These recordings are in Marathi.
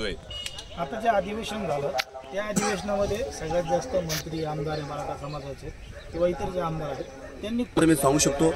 देतोय। आता जे अधिवेशन झालं त्या अधिवेशनामध्ये सगळ्यात जास्त मंत्री आमदार मराठा समाजाचे किंवा इतर जे आमदार आहेत त्यांनी मी सांगू शकतो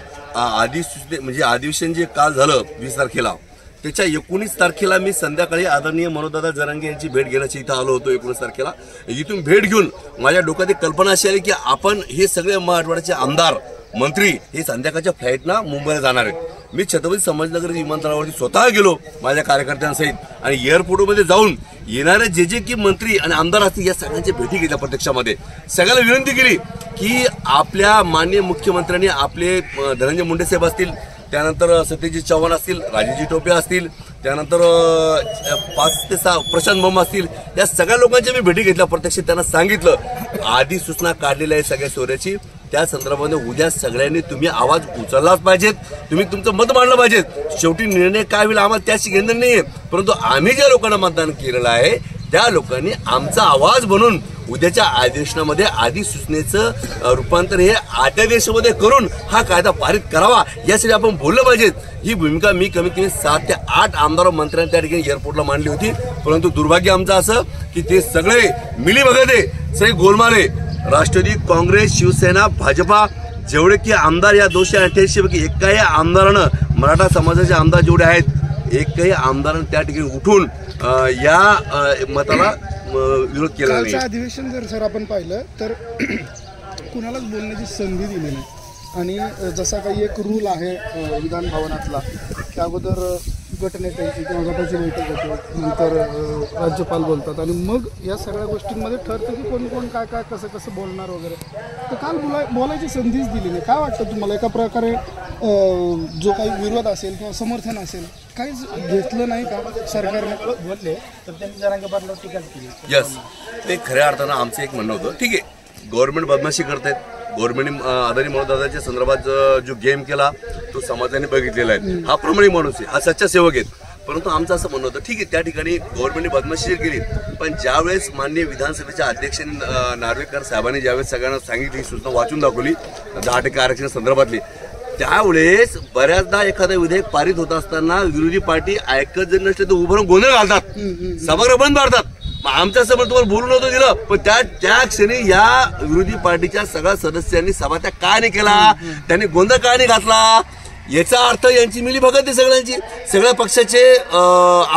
म्हणजे अधिवेशन जे काल झालं 20 तारखेला त्याच्या 19 तारखेला मी संध्याकाळी आदरणीय मनोजदादा जरांगे यांची भेट घेण्याची इथं आलो होतो। 19 तारखेला इथून भेट घेऊन माझ्या डोक्यात एक कल्पना अशी आली की आपण हे सगळे मराठवाड्याचे आमदार मंत्री हे संध्याकाळच्या फ्लाईटना मुंबईला जाणार आहेत। मी छत्रपती संभाजीनगर विमानतळावरती स्वतः गेलो माझ्या कार्यकर्त्यांसहित आणि एअरपोर्टमध्ये जाऊन येणारे जे की मंत्री आणि आमदार असतील या सगळ्यांची भेटी घेतल्या। प्रत्यक्षामध्ये सगळ्याला विनंती केली की आपल्या माननीय मुख्यमंत्र्यांनी आपले धनंजय मुंडे साहेब असतील, त्यानंतर सत्यजित चव्हाण असतील, राजेजी टोपे असतील, त्यानंतर 5 ते 6 प्रशांत बंब असतील, या सगळ्या लोकांच्या मी भेटी घेतल्या। प्रत्यक्ष त्यांना सांगितलं आधी सूचना काढलेल्या आहे सगळ्या शौर्याची, त्या संदर्भामध्ये उद्या सगळ्यांनी तुम्ही आवाज उचललाच पाहिजेत, तुम्ही तुमचं मत मांडलं पाहिजेत। शेवटी निर्णय काय होईल आम्हाला त्याची घेणं नाहीये, परंतु आम्ही ज्या लोकांना मतदान केलेलं आहे त्या लोकांनी आमचा आवाज बनून उद्याच्या अधिवेशनामध्ये आधी सूचनेचं रूपांतर हे अध्यादेशामध्ये करून हा कायदा पारित करावा यासाठी आपण बोललं पाहिजेत। ही भूमिका मी कमीत कमी 7 ते 8 आमदार मंत्र्यांनी त्या ठिकाणी एअरपोर्टला मांडली होती, परंतु दुर्भाग्य आमचं असं की ते सगळे मिलीभगते सगळे गोलमाले राष्ट्रवादी काँग्रेस शिवसेना भाजपा जेवढे की आमदार या 288 पैकी एकाही आमदारानं मराठा समाजाचे आमदार जेवढे आहेत एकही आमदारानं त्या ठिकाणी उठून या मताला विरोध केला नाही। अधिवेशन जर सर आपण पाहिलं तर कुणालाच बोलण्याची संधी दिली नाही आणि जसा काही एक रूल आहे विधान भवनातला त्या अगोदर गटनेत्यांची किंवा गटाची बैठक होते, नंतर राज्यपाल बोलतात आणि मग या सगळ्या गोष्टींमध्ये ठरतं की कोण कोण काय काय कसं कसं बोलणार वगैरे। तर काल बोलायची संधीच दिली नाही। काय वाटतं तुम्हाला एका प्रकारे जो काही विरोध असेल किंवा समर्थन असेल काहीच घेतलं नाही का सरकारने? बोलले तर त्यांनी जरांगे पाटलावर टीका केली। यस, ते खऱ्या अर्थानं आमचं एक म्हणणं होतं ठीक आहे गव्हर्नमेंट बदमाशी करतायत, गव्हर्नमेंटने आदरणीय मनोजदादाच्या संदर्भात जो गेम केला तो समाजाने बघितलेला आहे, हा प्रमाणिक माणूस आहे, हा सच्चा सेवक आहे। परंतु आमचं असं म्हणणं होतं ठीक आहे त्या ठिकाणी गव्हर्नमेंटने बदमाशी केली, पण ज्यावेळेस माननीय विधानसभेच्या अध्यक्षांनी नार्वेकर साहेबांनी ज्यावेळेस सगळ्यांना सांगितली सूचना वाचून दाखवली 10% आरक्षण संदर्भातली, त्यावेळेस बऱ्याचदा एखादं विधेयक पारित होत असताना विरोधी पार्टी ऐकत जर नसले तर उभं राहून गोंधळ घालतात, सभागृह बंद पाडतात। आमच्या समोर तुम्हाला बोलू नव्हतं दिलं, पण त्या क्षणी या विरोधी पार्टीच्या सगळ्या सदस्यांनी सभात्याग का नाही केला, त्यांनी गोंधळ का नाही घातला, याचा अर्थ यांची मिलीभगत आहे सगळ्यांची। सगळ्या पक्षाचे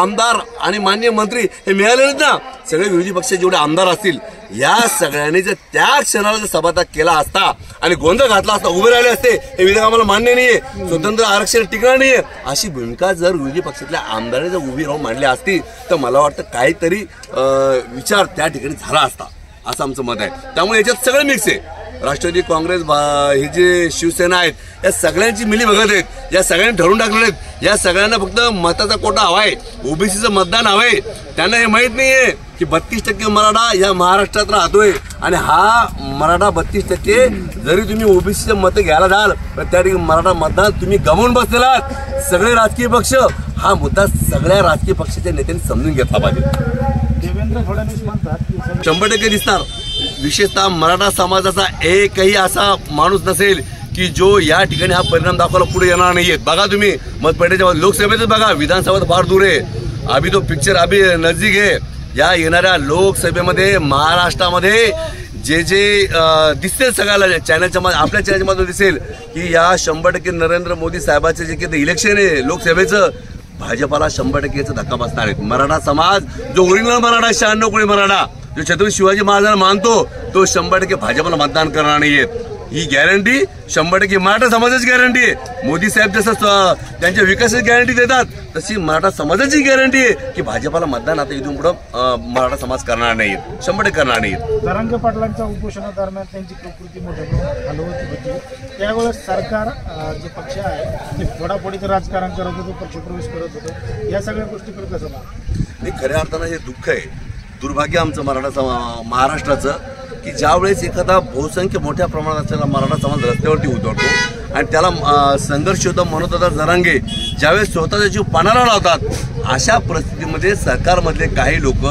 आमदार आणि माननीय मंत्री हे मिळालेले ना, सगळे विरोधी पक्षाचे जेवढे आमदार असतील या सगळ्यांनी जर त्या क्षणाला जर सभात्याग केला असता आणि गोंधळ घातला असता, उभे राहिले असते हे विधेयक आम्हाला मान्य नाहीये, स्वतंत्र आरक्षण टिकणार नाहीये, अशी भूमिका जर विरोधी पक्षातल्या आमदारांनी जर उभी राहून मांडली असती तर मला वाटतं काहीतरी विचार त्या ठिकाणी झाला असता असं आमचं मत आहे। त्यामुळे याच्यात सगळं मिक्स आहे, राष्ट्रवादी काँग्रेस हे जे शिवसेना आहेत या सगळ्यांची मिलीभगत आहेत, या सगळ्यांनी ठरवून टाकलेले आहेत, या सगळ्यांना फक्त मताचा कोटा हवाय, ओबीसीचं मतदान हवंय। त्यांना हे माहित नाहीये की 32% मराठा या महाराष्ट्रात राहतोय आणि हा मराठा 32% जरी तुम्ही ओबीसीचं मतं घ्यायला जाल तर त्या ठिकाणी मराठा मतदान तुम्ही गमावून बसलेला आहात। सगळे राजकीय पक्ष हा मुद्दा सगळ्या राजकीय पक्षाच्या नेत्यांनी समजून घेतला पाहिजे। देवेंद्र फडणवीस म्हणतात 100% दिसणार, विशेषतः मराठा समाजाचा एकही असा माणूस नसेल की जो या ठिकाणी हा परिणाम दाखवायला पुढे येणार नाहीये। बघा तुम्ही मतपेटीच्या लोकसभेतच बघा, विधानसभा फार दूर आहे, अभि तो पिक्चर अभि नजदीक आहे। या येणाऱ्या लोकसभेमध्ये महाराष्ट्रामध्ये जे दिसेल सगळ्याला चॅनलच्या आपल्या चॅनलच्या मध्ये दिसेल की या 100% नरेंद्र मोदी साहेबांचे जे काही इलेक्शन आहे लोकसभेचं भाजपाला 100% धक्का बसणार आहे। मराठा समाज जो ओरिजिनल मराठा 96 कोळी मराठा जो छत्रपती शिवाजी महाराजांना मानतो तो 100% भाजपाला मतदान करणार नाहीये। ही गॅरंटी 100% मराठा समाजाची गॅरंटी आहे। मोदी साहेब जसं त्यांच्या विकासाची गॅरंटी देतात तशी मराठा समाजाची गॅरंटी आहे की भाजपाला मतदान आता इथून पुढं मराठा समाज करणार नाहीत, 100% करणार नाहीत। जरांगे पाटलांच्या उपोषणादरम्यान त्यांची प्रकृती मोठ्या हलवत होती, त्यावेळेस सरकार जे पक्ष आहे ते फोडाफोडीचं राजकारण करत होतं, पक्षप्रवेश करत होतं, या सगळ्या गोष्टीकडे कसं नाही खऱ्या अर्थानं हे दुःख आहे, दुर्भाग्य आमचं महाराष्ट्राचं की ज्यावेळेस एखादा बहुसंख्य मोठ्या प्रमाणात असलेला मराठा समाज रस्त्यावरती उतरतो आणि त्याला संघर्ष होतो मनोजदादा जरांगे ज्यावेळेस स्वतःचा जीव पणाला लावतात, अशा परिस्थितीमध्ये सरकारमधले काही लोक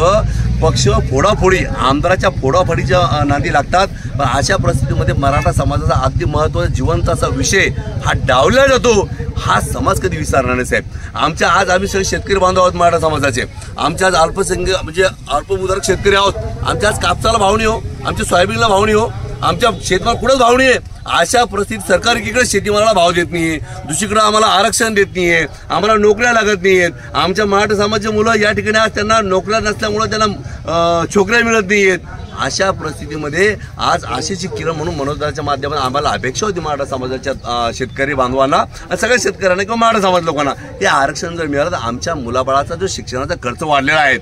पक्ष फोडाफोडी आमदाराच्या फोडाफोडीच्या नादी लागतात पण अशा परिस्थितीमध्ये मराठा समाजाचा अगदी महत्त्वाचा जिवंत असा विषय हा डावला जातो, हा समाज कधी विसरणार नाही साहेब. आम्ही सगळे शेतकरी बांधव आहोत मराठा समाजाचे. आमच्या आज अल्पभूधारक शेतकरी आहोत. आमच्या आज कापसाला भाव नाही हो, आमच्या सोयाबीनला भाव नाही हो, आमच्या शेतमाल कुठंच भाव नाही आहे. अशा परिस्थितीत सरकार एकीकडे शेतीमालाला भाव देत नाहीये, दुसरीकडे आम्हाला आरक्षण देत नाहीये, आम्हाला नोकऱ्या लागत नाहीयेत. आमच्या मराठा समाजाची मुलं या ठिकाणी आज त्यांना नोकऱ्या नसल्यामुळे त्यांना छोकऱ्या मिळत नाहीयेत. अशा परिस्थितीमध्ये आज आशेची किरण म्हणून मनोजदाच्या माध्यमातून आम्हाला अपेक्षा होती मराठा समाजाच्या शेतकरी बांधवांना आणि सगळ्या शेतकऱ्यांना किंवा मराठा समाज लोकांना हे आरक्षण जर मिळालं तर आमच्या मुलाबाळाचा जो शिक्षणाचा खर्च वाढलेला आहे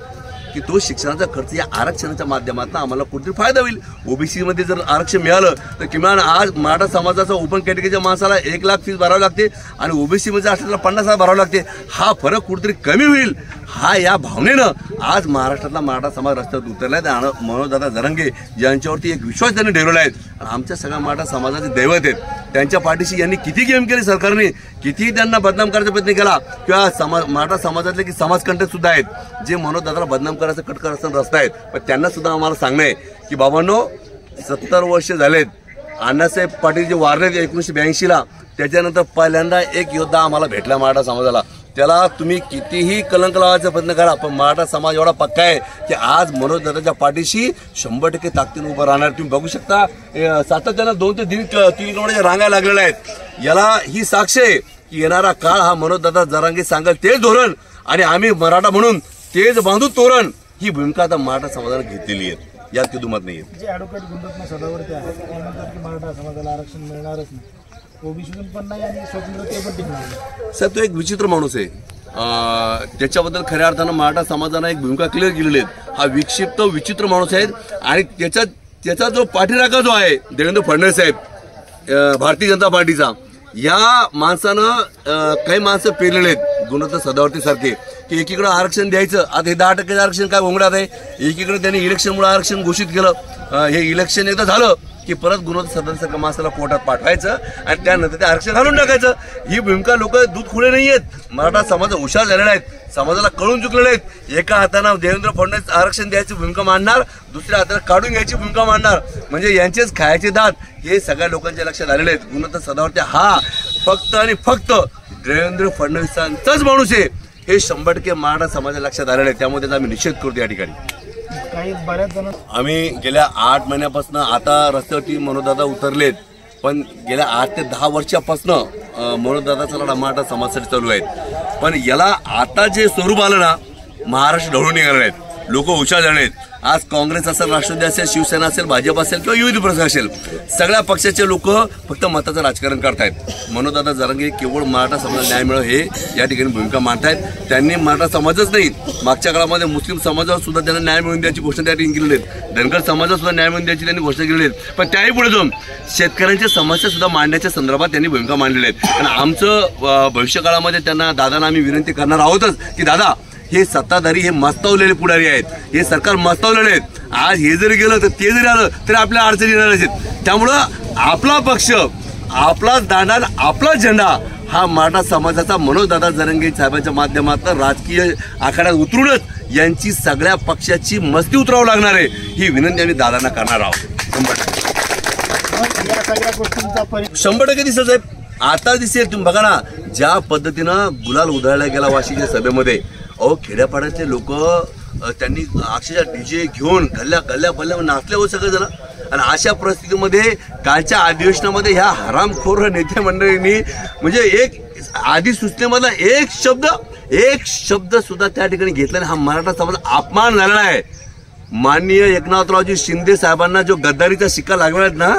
की तो शिक्षणाचा खर्च या आरक्षणाच्या माध्यमातून आम्हाला कुठेतरी फायदा होईल. ओबीसीमध्ये जर आरक्षण मिळालं तर किमान आज मराठा समाजाचा ओपन कॅटेगरीच्या माणसाला 1 लाख फीस भरावी लागते आणि ओबीसीमध्ये असलेला 50,000 भरावं लागते. हा फरक कुठेतरी कमी होईल हा या भावनेनं आज महाराष्ट्रातला मराठा समाज रस्त्यावर उतरला आहे. आणि मनोजदादा जरांगे यांच्यावरती एक विश्वास त्यांनी ठेवलेला आहे. आमच्या सगळ्या मराठा समाजाचे दैवत आहेत. त्यांच्या पाठीशी यांनी किती गेम केले सरकारने, किती त्यांना बदनाम करायचा प्रयत्न केला किंवा मराठा समाजातले की समाजकंटक सुद्धा आहेत जे मनोजदादाला बदनाम करायचं कटकर असताना रस्ता आहेत. पण त्यांना सुद्धा आम्हाला सांगणं आहे की बाबांनो 70 वर्ष झालेत, अण्णासाहेब पाटील जे वारलेत 1982ला, त्याच्यानंतर पहिल्यांदा एक योद्धा आम्हाला भेटला मराठा समाजाला. त्याला तुम्ही कितीही कलंक लावायचा प्रयत्न करा पण मराठा समाज एवढा पक्का आहे की आज मनोजदादाच्या पाठीशी 100% ताकदीने उभं राहणार. तुम्ही बघू शकता सातत्यानं 2 ते 3 किलोमीटरच्या रांगा लागलेल्या आहेत. याला ही साक्ष आहे की येणारा काळ हा मनोजदादा जरांगे सांगेल तेच धोरण आणि आम्ही मराठा म्हणून तेच बांधू तोरण ही भूमिका आता मराठा समाजाने घेतलेली आहे. यात की दुमत नाही. जे ॲडव्होकेट गुंडरत्न सदावर्ती आहेत ते म्हणतात की मराठा समाजाला आरक्षण मिळणारच नाही, ओबीसीतून पण नाही आणि स्वतंत्र ते पण टिकणार नाही. साहेब तो एक विचित्र माणूस आहे. त्याच्याबद्दल खऱ्या अर्थानं मराठा समाजानं एक भूमिका क्लिअर केलेली आहे. हा विक्षिप्त विचित्र माणूस आहे आणि त्याचा जो पाठीराखा जो आहे देवेंद्र फडणवीस साहेब भारतीय जनता पार्टीचा, या माणसानं काही माणसं पेरलेले आहेत गुणरत्न सदावर्ती सारखे की एकीकडे आरक्षण द्यायचं. आता हे 10% आरक्षण काय घोंगडात आहे. एकीकडे त्यांनी इलेक्शनमुळे आरक्षण घोषित केलं. हे इलेक्शन एकदा झालं की परत गुणरत्न सदावर्ती माणसाला कोर्टात पाठवायचं आणि त्यानंतर ते आरक्षण घालून टाकायचं. ही भूमिका लोक दूध खुले नाही आहेत. मराठा समाज हुशार झालेला आहेत, समाजाला कळून चुकलेले आहेत. एका हाताने देवेंद्र फडणवीस आरक्षण द्यायची भूमिका मांडणार, दुसऱ्या हाताने काढून घ्यायची भूमिका मांडणार. म्हणजे यांचेच खायचे दात हे सगळ्या लोकांच्या लक्षात आलेले आहेत. गुणरत्न सदावर्ती हा फक्त आणि फक्त देवेंद्र फडणवीसांचाच माणूस आहे हे 100% मराठा समाजाच्या लक्षात आलेलं आहे. त्यामुळे त्याचा आम्ही निषेध करतो. या ठिकाणी काही बऱ्याच जण आम्ही गेल्या 8 महिन्यापासून आता रस्त्यावरती मनोजदादा उतरलेत पण गेल्या 8 ते 10 वर्षापासून मनोजदादाचा लढा मराठा समाजासाठी चालू आहेत. पण याला आता जे स्वरूप आलं ना महाराष्ट्र ढवळून निघाले आहेत. लोक हुशार झाले आहेत. आज काँग्रेस असेल, राष्ट्रवादी असेल, शिवसेना असेल, भाजप असेल किंवा विविध पक्ष असेल, सगळ्या पक्षाचे लोक फक्त मताचं राजकारण करतायत. मनोजदादा जरांगे केवळ मराठा समाजाला न्याय मिळो हे या ठिकाणी भूमिका मांडतायत. त्यांनी मराठा समाजच नाही मागच्या काळामध्ये मुस्लिम समाजावर सुद्धा त्यांना न्याय मिळवून द्यायची घोषणा त्या ठिकाणी केलेली आहेत. धनगर समाजाला सुद्धा न्याय मिळवून द्यायची त्यांनी घोषणा केलेली आहेत. पण त्याही पुढे जाऊन शेतकऱ्यांच्या समस्या सुद्धा मांडण्याच्या संदर्भात त्यांनी भूमिका मांडलेल्या आहेत. आणि आमचं भविष्यकाळामध्ये त्यांना दादांना आम्ही विनंती करणार आहोतच की दादा हे सत्ताधारी हे मस्तावलेले पुढारी आहेत, हे सरकार मस्तावलेले आहेत. आज हे जरी गेलं तर ते जरी आलं तरी आपल्या अडचणी येणार आहेत. त्यामुळं आपला पक्ष, आपला दांडा, आपला झेंडा हा मराठा समाजाचा मनोजदादा जरांगे साहेबांच्या माध्यमातून राजकीय आखाड्यात उतरूनच यांची सगळ्या पक्षाची मस्ती उतरावं लागणार आहे ही विनंती आम्ही दादांना करणार आहोत. 100% दिसत आहे. आता दिसेल. तुम्ही बघा ना ज्या पद्धतीनं गुलाल उधळला गेला वाशीच्या सभेमध्ये. अहो खेड्यापाड्यातले लोक त्यांनी अक्षरशः डीजे घेऊन गल्ल्या पल्ल्या नाचले हो सगळेजण. आणि अशा परिस्थितीमध्ये कालच्या अधिवेशनामध्ये ह्या हरामखोर नेते मंडळींनी म्हणजे एक अधिसूचनेमधला एक शब्द सुद्धा त्या ठिकाणी घेतला नाही. हा मराठा समाज अपमान झालेला आहे. माननीय एकनाथरावजी शिंदे साहेबांना जो गद्दारीचा शिक्का लागला ना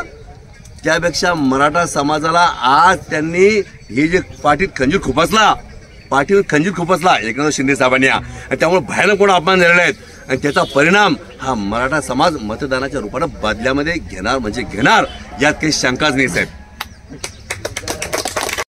त्यापेक्षा मराठा समाजाला आज त्यांनी हे जे पाठीवर खंजीर खुपसला एकनाथ शिंदे साहेबांनी आणि त्यामुळे भयानक कोण अपमान झालेले आहेत. आणि त्याचा परिणाम हा मराठा समाज मतदानाच्या रूपानं बदल्यामध्ये घेणार म्हणजे घेणार यात काही शंकाच नाही साहेब.